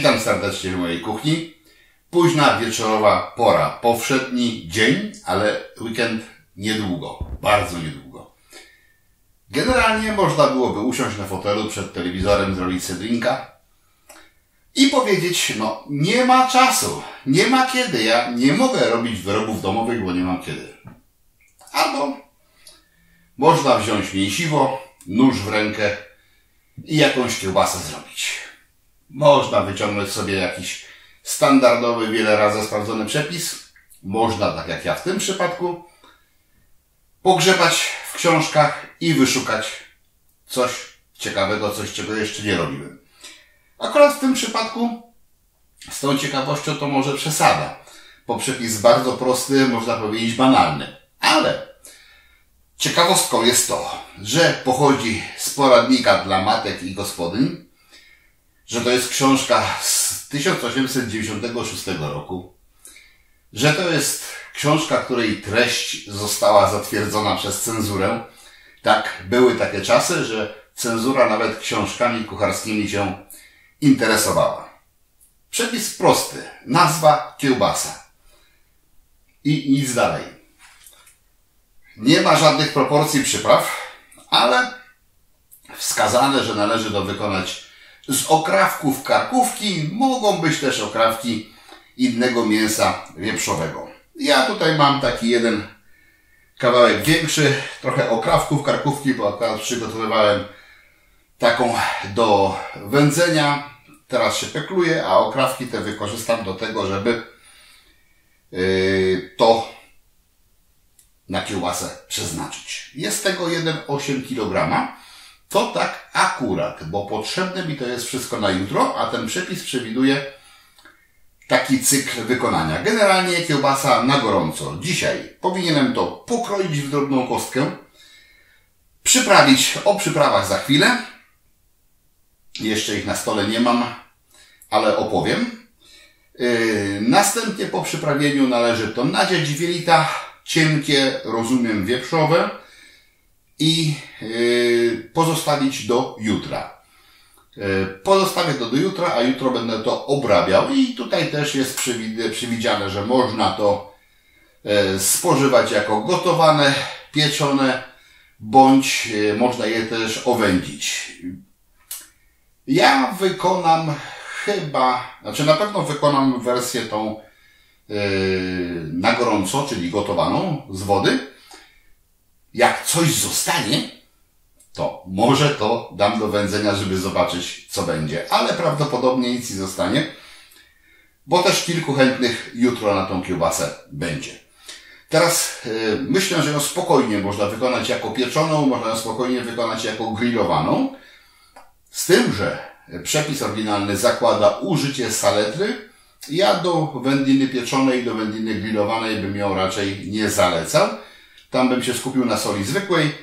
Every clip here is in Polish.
Witam serdecznie w mojej kuchni. Późna wieczorowa pora, powszedni dzień, ale weekend niedługo, bardzo niedługo. Generalnie można byłoby usiąść na fotelu przed telewizorem, zrobić sobie drinka i powiedzieć, no nie ma czasu, nie ma kiedy, ja nie mogę robić wyrobów domowych, bo nie mam kiedy. Albo można wziąć mięsiwo, nóż w rękę i jakąś kiełbasę zrobić. Można wyciągnąć sobie jakiś standardowy, wiele razy sprawdzony przepis. Można, tak jak ja w tym przypadku, pogrzebać w książkach i wyszukać coś ciekawego, coś czego jeszcze nie robiłem. Akurat w tym przypadku z tą ciekawością to może przesada, bo przepis bardzo prosty, można powiedzieć banalny. Ale ciekawostką jest to, że pochodzi z poradnika dla matek i gospodyń, że to jest książka z 1896 roku, że to jest książka, której treść została zatwierdzona przez cenzurę. Tak, były takie czasy, że cenzura nawet książkami kucharskimi się interesowała. Przepis prosty, nazwa kiełbasa i nic dalej. Nie ma żadnych proporcji przypraw, ale wskazane, że należy to wykonać z okrawków karkówki, mogą być też okrawki innego mięsa wieprzowego. Ja tutaj mam taki jeden kawałek większy, trochę okrawków karkówki, bo akurat przygotowywałem taką do wędzenia. Teraz się pekluję, a okrawki te wykorzystam do tego, żeby to na kiełbasę przeznaczyć. Jest tego 1,8 kg. To tak akurat, bo potrzebne mi to jest wszystko na jutro, a ten przepis przewiduje taki cykl wykonania. Generalnie kiełbasa na gorąco. Dzisiaj powinienem to pokroić w drobną kostkę, przyprawić, o przyprawach za chwilę. Jeszcze ich na stole nie mam, ale opowiem. Następnie po przyprawieniu należy to nadziać w jelita, cienkie, rozumiem, wieprzowe, i pozostawić do jutra. Pozostawię to do jutra, a jutro będę to obrabiał i tutaj też jest przewidziane, że można to spożywać jako gotowane, pieczone, bądź można je też owędzić. Ja wykonam na pewno wykonam wersję tą na gorąco, czyli gotowaną z wody. Jak coś zostanie, to może to dam do wędzenia, żeby zobaczyć, co będzie. Ale prawdopodobnie nic nie zostanie, bo też kilku chętnych jutro na tą kiełbasę będzie. Teraz myślę, że ją spokojnie można wykonać jako pieczoną, można ją spokojnie wykonać jako grillowaną. Z tym, że przepis oryginalny zakłada użycie saletry. Ja do wędliny pieczonej, do wędliny grillowanej bym ją raczej nie zalecał. Tam bym się skupił na soli zwykłej.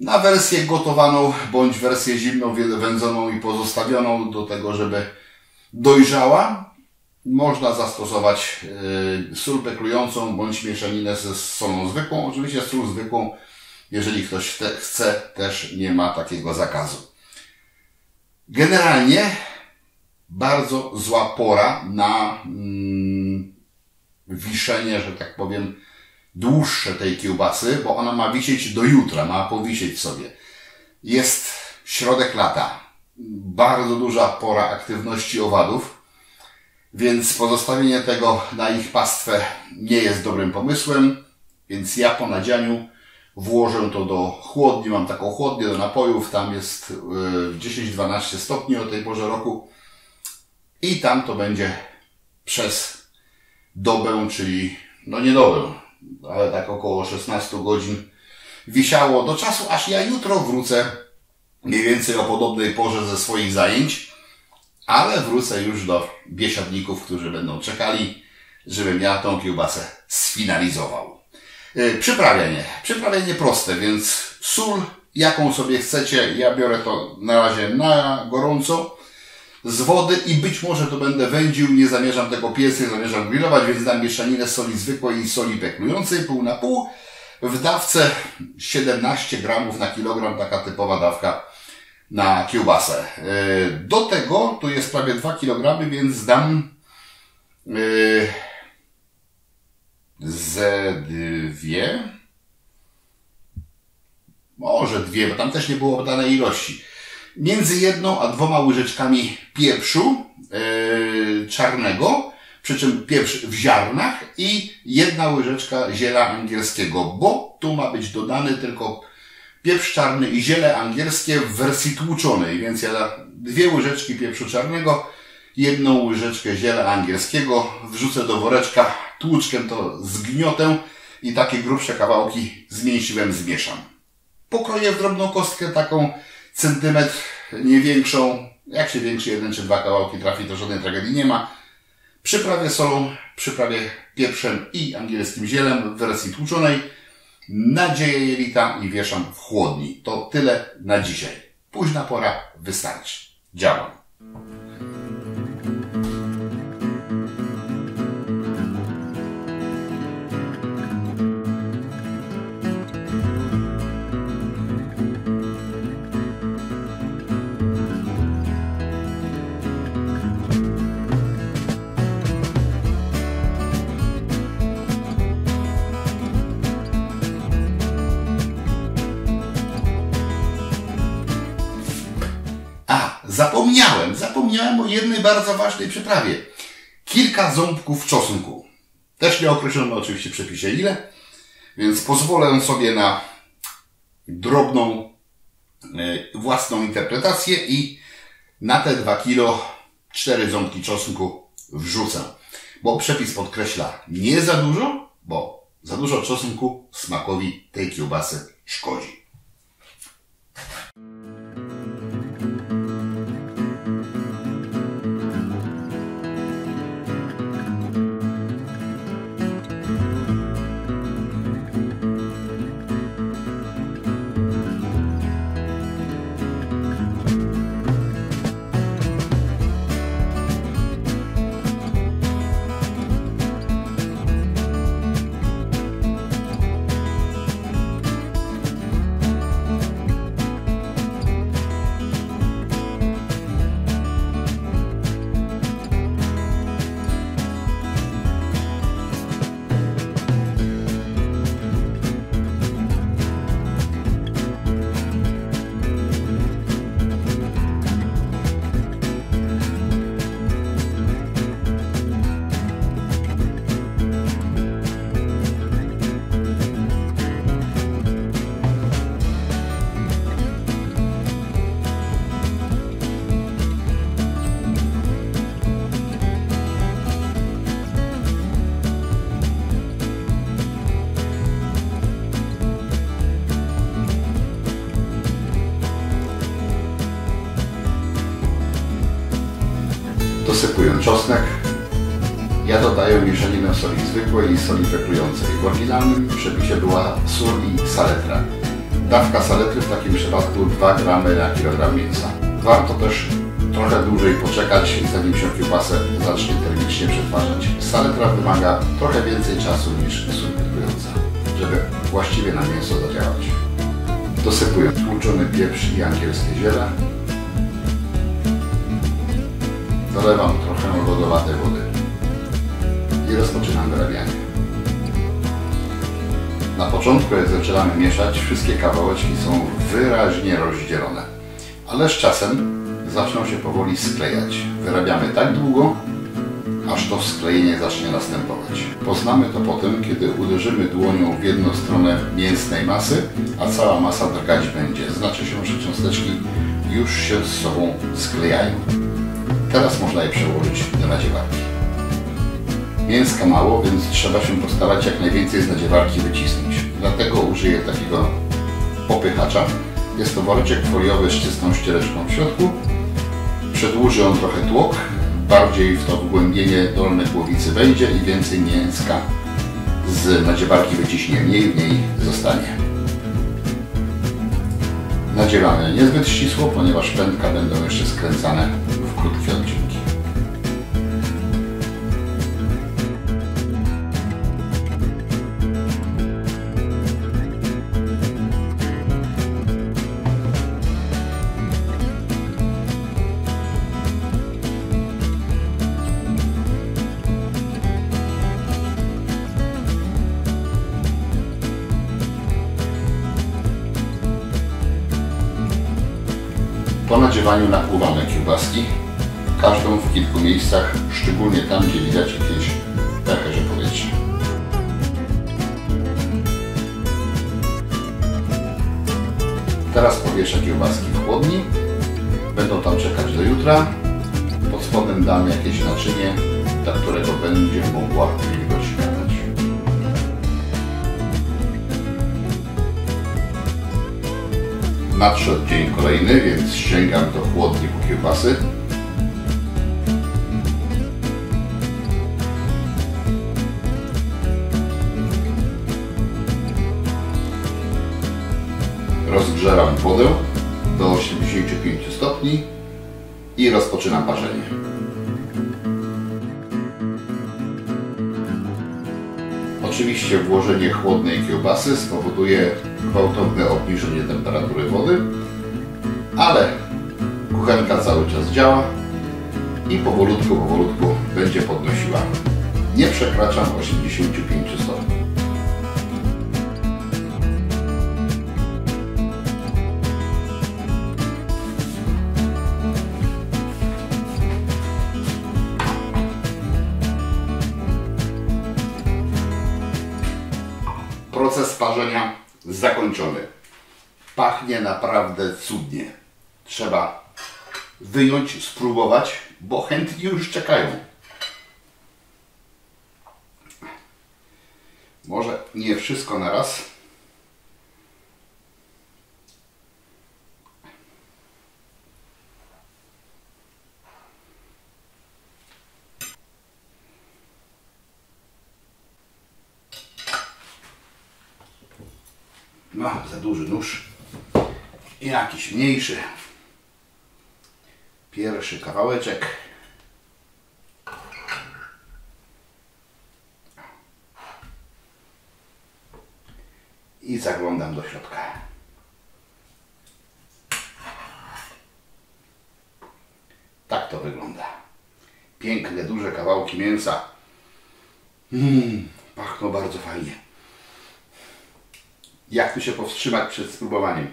Na wersję gotowaną, bądź wersję zimną, wędzoną i pozostawioną do tego, żeby dojrzała, można zastosować sól peklującą, bądź mieszaninę ze solą zwykłą. Oczywiście sól zwykłą, jeżeli ktoś chce, też nie ma takiego zakazu. Generalnie bardzo zła pora na wiszenie, że tak powiem, dłuższe tej kiełbasy, bo ona ma wisieć do jutra, ma powisieć sobie. Jest środek lata, bardzo duża pora aktywności owadów, więc pozostawienie tego na ich pastwę nie jest dobrym pomysłem, więc ja po nadzianiu włożę to do chłodni, mam taką chłodnię do napojów, tam jest 10-12 stopni o tej porze roku i tam to będzie przez dobę, czyli no nie dobę, ale tak około 16 godzin wisiało do czasu, aż ja jutro wrócę mniej więcej o podobnej porze ze swoich zajęć, ale wrócę już do biesiadników, którzy będą czekali, żebym ja tą kiełbasę sfinalizował. Przyprawienie. Przyprawienie proste, więc sól, jaką sobie chcecie, ja biorę to na razie na gorąco, z wody i być może to będę wędził, nie zamierzam tego piec, nie zamierzam grillować, więc dam mieszaninę soli zwykłej i soli peklującej, pół na pół. W dawce 17 gramów na kilogram, taka typowa dawka na kiełbasę. Do tego tu jest prawie 2 kg, więc dam ze 2, może 2, bo tam też nie było danej ilości. Między 1 a 2 łyżeczkami pieprzu czarnego, przy czym pieprz w ziarnach, i 1 łyżeczka ziela angielskiego, bo tu ma być dodany tylko pieprz czarny i ziele angielskie w wersji tłuczonej, więc ja 2 łyżeczki pieprzu czarnego, 1 łyżeczkę ziela angielskiego wrzucę do woreczka, tłuczkiem to zgniotę i takie grubsze kawałki z mięsiwem zmieszam. Pokroję w drobną kostkę, taką centymetr, nie większą. Jak się większy 1 czy 2 kawałki trafi, to żadnej tragedii nie ma. Przyprawię solą, przyprawię pieprzem i angielskim zielem w wersji tłuczonej. Nadzieję jelita i wieszam w chłodni. To tyle na dzisiaj. Późna pora, wystarczy. Działam. Zapomniałem o jednej bardzo ważnej przyprawie. Kilka ząbków czosnku. Też nie określono oczywiście w przepisie ile, więc pozwolę sobie na drobną własną interpretację i na te 2 kg 4 ząbki czosnku wrzucę. Bo przepis podkreśla nie za dużo, bo za dużo czosnku smakowi tej kiełbasy szkodzi. Dosypuję czosnek. Ja dodaję mieszaninę soli zwykłej i soli wędrującej. W oryginalnym przepisie była sól i saletra. Dawka saletry w takim przypadku 2 gramy na kilogram mięsa. Warto też trochę dłużej poczekać, zanim się kiełbasę zacznie termicznie przetwarzać. Saletra wymaga trochę więcej czasu niż sól wędrująca, żeby właściwie na mięso zadziałać. Dosypuję tłuczony pieprz i angielskie ziele. Dolewam trochę lodowatej wody i rozpoczynam wyrabianie. Na początku, jak zaczynamy mieszać, wszystkie kawałeczki są wyraźnie rozdzielone, ale z czasem zaczną się powoli sklejać. Wyrabiamy tak długo, aż to sklejenie zacznie następować. Poznamy to potem, kiedy uderzymy dłonią w jedną stronę mięsnej masy, a cała masa drgać będzie. Znaczy się, że cząsteczki już się z sobą sklejają. Teraz można je przełożyć do nadziewarki. Mięska mało, więc trzeba się postarać jak najwięcej z nadziewarki wycisnąć. Dlatego użyję takiego popychacza. Jest to woreczek foliowy z czystą ściereczką w środku. Przedłuży on trochę tłok, bardziej w to wgłębienie dolnej głowicy wejdzie i więcej mięska z nadziewarki wyciśnie, mniej w niej zostanie. Nadziewamy niezbyt ścisło, ponieważ pędka będą jeszcze skręcane w krótkie odcinki. Po nadziewaniu nakłuwamy kiełbaski, każdą w kilku miejscach, szczególnie tam, gdzie widać jakieś pęcherze powietrza. Teraz powieszę kiełbaski w chłodni, będą tam czekać do jutra. Pod spodem damy jakieś naczynie, dla którego będzie mogła wilgoć gadać. Nadszedł dzień kolejny, więc sięgam do chłodni po kiełbasy. Rozgrzewam wodę do 85 stopni i rozpoczynam parzenie. Oczywiście włożenie chłodnej kiełbasy spowoduje gwałtowne obniżenie temperatury wody, ale kuchenka cały czas działa i powolutku będzie podnosiła. Nie przekraczam 85 stopni. Proces parzenia zakończony. Pachnie naprawdę cudnie. Trzeba wyjąć, spróbować, bo chętni już czekają. Może nie wszystko na raz. No, za duży nóż i jakiś mniejszy. Pierwszy kawałeczek. I zaglądam do środka. Tak to wygląda. Piękne, duże kawałki mięsa. Pachną bardzo fajnie. Jak tu się powstrzymać przed spróbowaniem?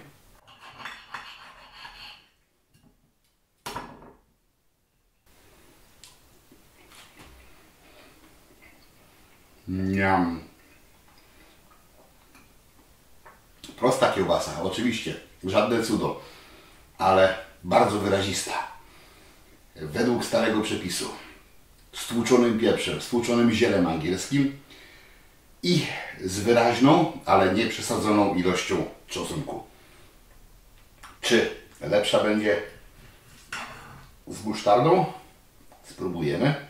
Niam. Prosta kiełbasa, oczywiście, żadne cudo, ale bardzo wyrazista. Według starego przepisu. Z tłuczonym pieprzem, z tłuczonym zielem angielskim i z wyraźną, ale nie przesadzoną ilością czosnku. Czy lepsza będzie z musztardą? Spróbujemy.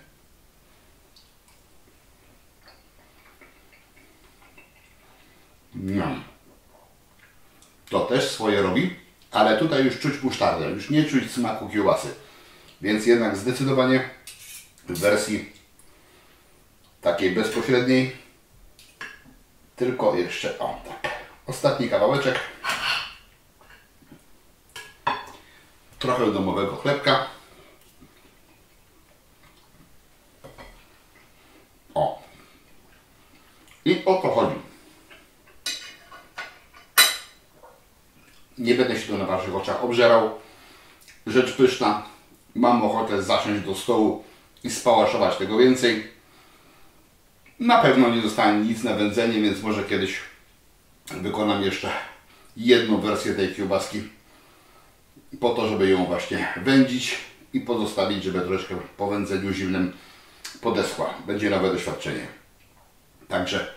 To też swoje robi, ale tutaj już czuć musztardę, już nie czuć smaku kiełbasy. Więc jednak zdecydowanie w wersji takiej bezpośredniej, tylko jeszcze, o tak, ostatni kawałeczek, trochę domowego chlebka. O. I o to chodzi. Nie będę się tu na Waszych oczach obżerał. Rzecz pyszna. Mam ochotę zasiąść do stołu i spałaszować tego więcej. Na pewno nie zostanie nic na wędzenie, więc może kiedyś wykonam jeszcze jedną wersję tej kiełbaski po to, żeby ją właśnie wędzić i pozostawić, żeby troszkę po wędzeniu zimnym podeschła. Będzie nowe doświadczenie. Także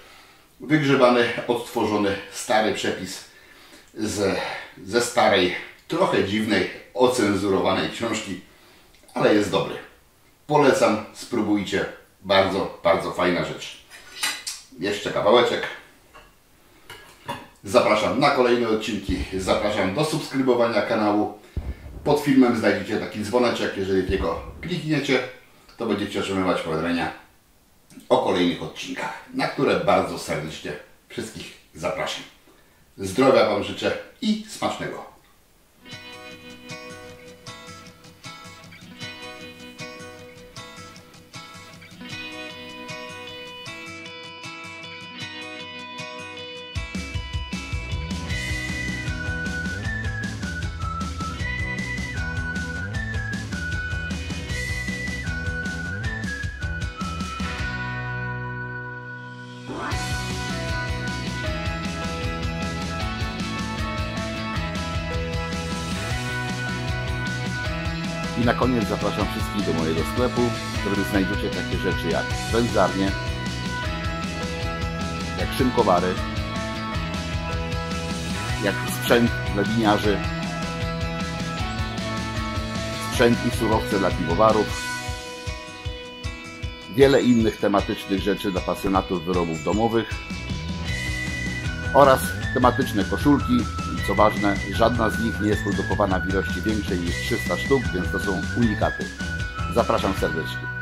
wygrzebany, odtworzony stary przepis ze starej, trochę dziwnej, ocenzurowanej książki, ale jest dobry. Polecam, spróbujcie. Bardzo, bardzo fajna rzecz. Jeszcze kawałeczek. Zapraszam na kolejne odcinki. Zapraszam do subskrybowania kanału. Pod filmem znajdziecie taki dzwoneczek. Jeżeli w niego klikniecie, to będziecie otrzymywać powiadomienia o kolejnych odcinkach, na które bardzo serdecznie wszystkich zapraszam. Zdrowia Wam życzę i smacznego. I na koniec zapraszam wszystkich do mojego sklepu, w którym znajdziecie takie rzeczy jak wędzarnie, jak szynkowary, jak sprzęt dla winiarzy, sprzęt i surowce dla piwowarów, wiele innych tematycznych rzeczy dla pasjonatów wyrobów domowych oraz tematyczne koszulki i co ważne, żadna z nich nie jest produkowana w ilości większej niż 300 sztuk, więc to są unikaty. Zapraszam serdecznie.